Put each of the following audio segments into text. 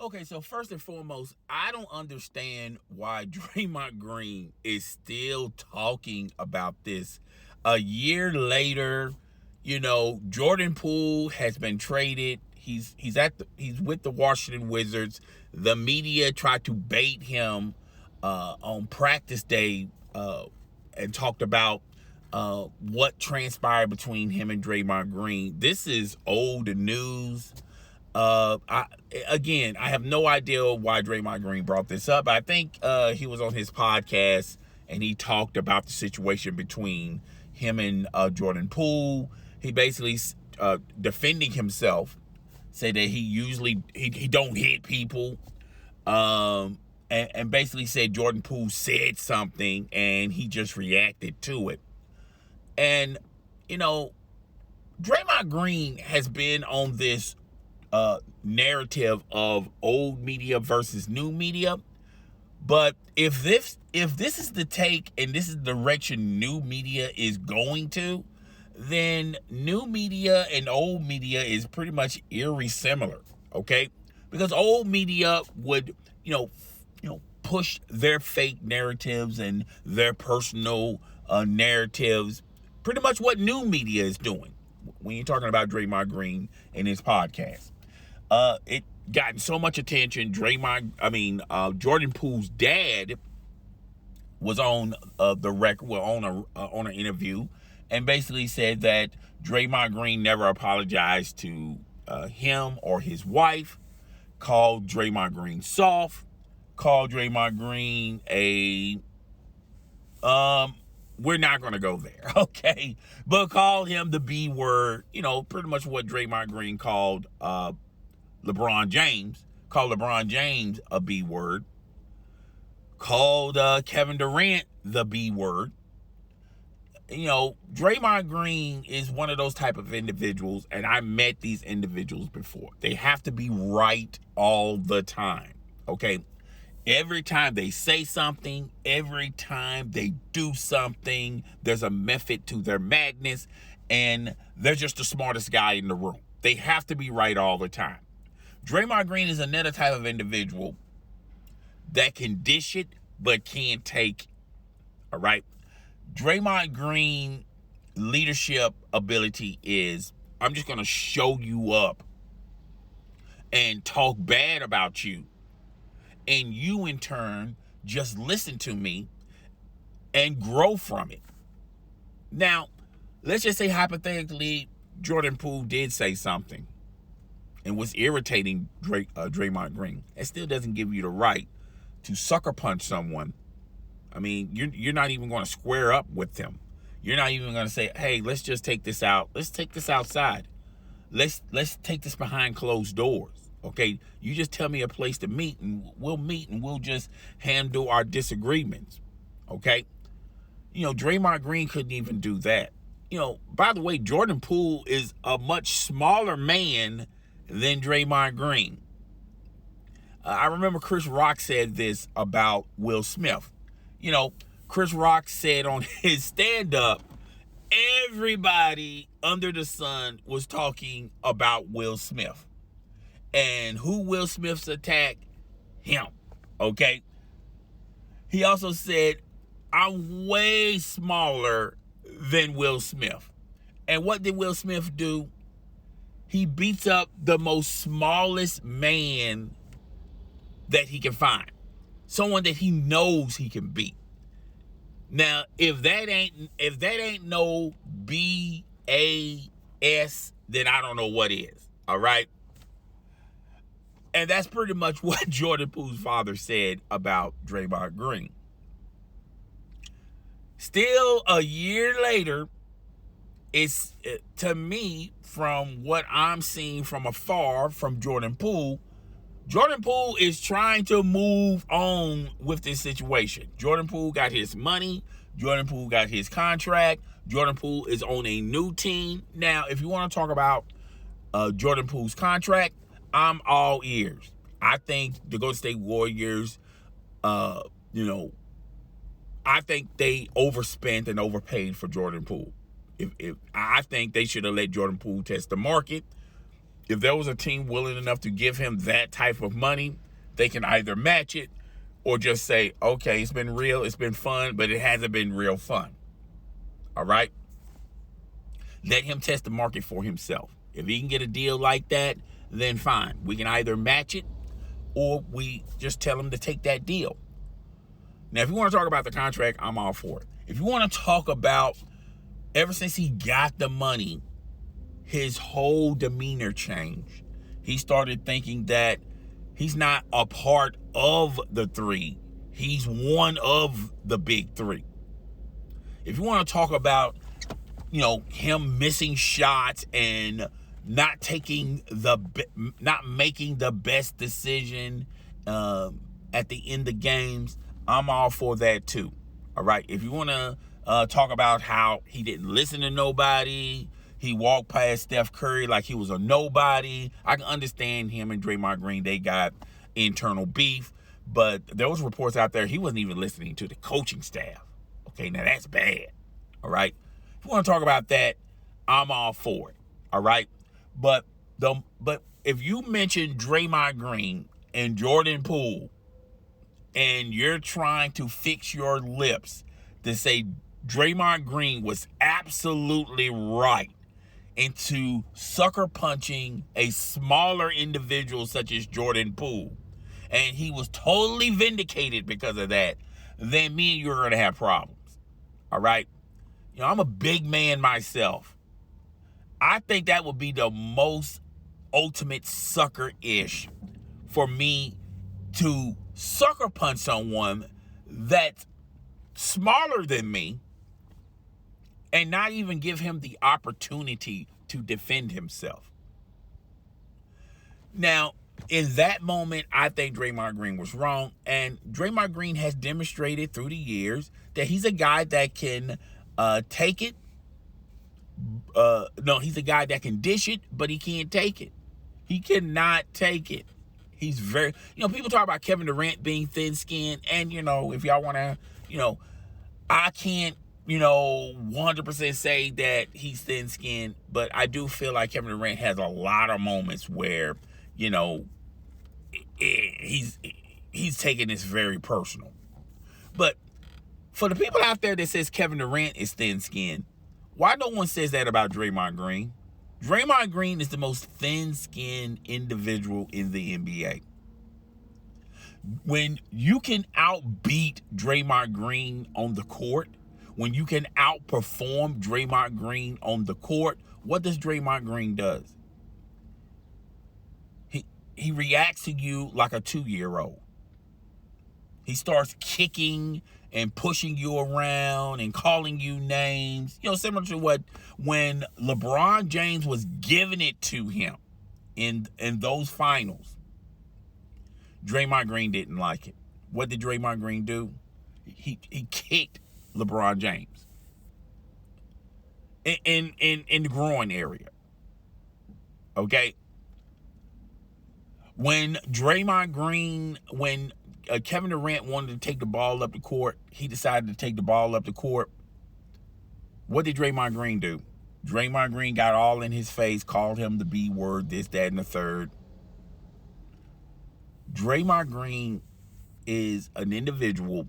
Okay, so first and foremost, I don't understand why Draymond Green is still talking about this. A year later, Jordan Poole has been traded. He's with the Washington Wizards. The media tried to bait him on practice day and talked about what transpired between him and Draymond Green. This is old news. I I have no idea why Draymond Green brought this up. I think he was on his podcast and he talked about the situation between him and Jordan Poole. He basically defending himself, said that he don't hit people, and basically said Jordan Poole said something and he just reacted to it. And you know, Draymond Green has been on this narrative of old media versus new media. But if this is the take and this is the direction new media is going to, then new media and old media is pretty much eerie similar, okay? Because old media would, push their fake narratives and their personal narratives, pretty much what new media is doing when you're talking about Draymond Green and his podcast. It gotten so much attention. Jordan Poole's dad was on the record, on an interview, and basically said that Draymond Green never apologized to him or his wife. Called Draymond Green soft. Called Draymond Green we're not going to go there, okay? But called him the B word, pretty much what Draymond Green called LeBron James. Called LeBron James a B word. Called Kevin Durant the B word. Draymond Green is one of those type of individuals, and I met these individuals before. They have to be right all the time, okay? Every time they say something, every time they do something, there's a method to their madness, and they're just the smartest guy in the room. They have to be right all the time. Draymond Green is another type of individual that can dish it but can't take it, all right? Draymond Green leadership ability is, I'm just going to show you up and talk bad about you, and you in turn just listen to me and grow from it. Now, let's just say hypothetically Jordan Poole did say something and was irritating Draymond Green. It still doesn't give you the right to sucker punch someone. I mean, you're not even going to square up with them. You're not even going to say, hey, let's just take this out. Let's take this outside. Let's take this behind closed doors. Okay, you just tell me a place to meet and we'll just handle our disagreements. Okay, Draymond Green couldn't even do that. By the way, Jordan Poole is a much smaller man than Draymond Green. I remember Chris Rock said this about Will Smith. Chris Rock said on his stand-up, everybody under the sun was talking about Will Smith. And who Will Smith's attack? Him. Okay? He also said, I'm way smaller than Will Smith. And what did Will Smith do? He beats up the most smallest man that he can find. Someone that he knows he can beat. Now, if that ain't no BAS, then I don't know what is. All right? And that's pretty much what Jordan Poole's father said about Draymond Green. Still, a year later, it's, to me, from what I'm seeing from afar from Jordan Poole is trying to move on with this situation. Jordan Poole got his money. Jordan Poole got his contract. Jordan Poole is on a new team. Now, if you want to talk about Jordan Poole's contract, I'm all ears. I think the Golden State Warriors, I think they overspent and overpaid for Jordan Poole. If I think they should have let Jordan Poole test the market if there was a team willing enough to give him that type of money, they can either match it or just say, okay, it's been real, it's been fun, but it hasn't been real fun. All right? Let him test the market for himself. If he can get a deal like that, then fine. We can either match it or we just tell him to take that deal. Now, if you want to talk about the contract, I'm all for it. If you want to talk about ever since he got the money, his whole demeanor changed. He started thinking that he's not a part of the three. He's one of the big three. If you want to talk about, him missing shots and not making the best decision at the end of games, I'm all for that too. All right. If you want to talk about how he didn't listen to nobody, he walked past Steph Curry like he was a nobody, I can understand him and Draymond Green. They got internal beef, but there was reports out there he wasn't even listening to the coaching staff. Okay, now that's bad. All right. If you want to talk about that, I'm all for it. All right. But if you mention Draymond Green and Jordan Poole and you're trying to fix your lips to say Draymond Green was absolutely right into sucker punching a smaller individual such as Jordan Poole, and he was totally vindicated because of that, then me and you are going to have problems. All right? I'm a big man myself. I think that would be the most ultimate sucker-ish for me to sucker punch someone that's smaller than me and not even give him the opportunity to defend himself. Now, in that moment, I think Draymond Green was wrong, and Draymond Green has demonstrated through the years that he's a guy that can take it. No, he's a guy that can dish it, but he can't take it. He cannot take it. He's very, people talk about Kevin Durant being thin-skinned, and, if y'all want to, I can't, 100% say that he's thin-skinned, but I do feel like Kevin Durant has a lot of moments where, he's taking this very personal. But for the people out there that says Kevin Durant is thin-skinned, why no one says that about Draymond Green? Draymond Green is the most thin-skinned individual in the NBA. When you can outbeat Draymond Green on the court, when you can outperform Draymond Green on the court, what does Draymond Green do? He reacts to you like a 2-year-old. He starts kicking and pushing you around and calling you names. Similar to what when LeBron James was giving it to him in those finals. Draymond Green didn't like it. What did Draymond Green do? He kicked LeBron James in the groin area. Okay? When Kevin Durant wanted to take the ball up the court, he decided to take the ball up the court. What did Draymond Green do? Draymond Green got all in his face, called him the B word, this, that, and the third. Draymond Green is an individual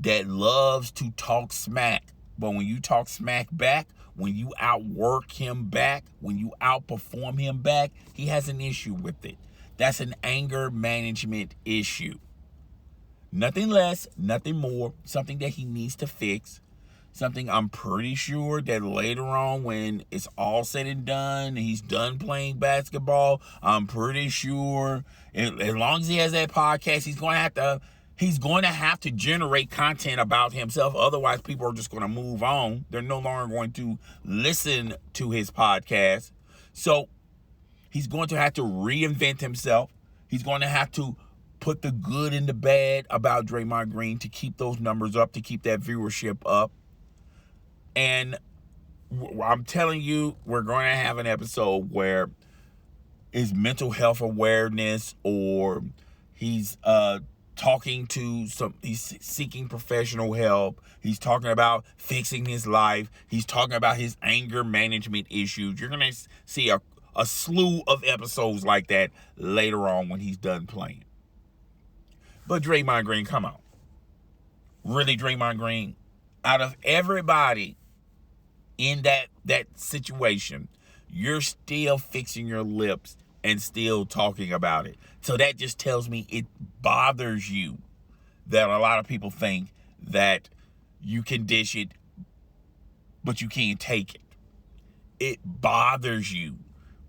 that loves to talk smack. But when you talk smack back, when you outwork him back, when you outperform him back, he has an issue with it. That's an anger management issue. Nothing less, nothing more, something that he needs to fix. Something I'm pretty sure that later on when it's all said and done, and he's done playing basketball, I'm pretty sure as long as he has that podcast, he's going to have to generate content about himself. Otherwise, people are just going to move on. They're no longer going to listen to his podcast. So he's going to have to reinvent himself. He's going to have to put the good and the bad about Draymond Green to keep those numbers up, to keep that viewership up. And I'm telling you, we're going to have an episode where his mental health awareness, or he's he's seeking professional help. He's talking about fixing his life. He's talking about his anger management issues. You're going to see a a slew of episodes like that later on when he's done playing. But Draymond Green, come on. Really, Draymond Green? Out of everybody in that situation, you're still fixing your lips and still talking about it. So that just tells me it bothers you that a lot of people think that you can dish it, but you can't take it. It bothers you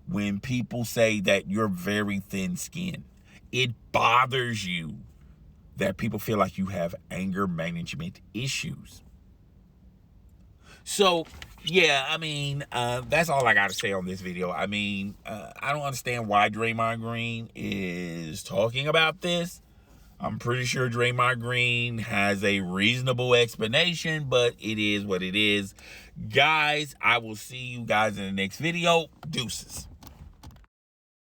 when people say that you're very thin-skinned. It bothers you that people feel like you have anger management issues. So, yeah, I mean, that's all I got to say on this video. I mean, I don't understand why Draymond Green is talking about this. I'm pretty sure Draymond Green has a reasonable explanation, but it is what it is. Guys, I will see you guys in the next video. Deuces.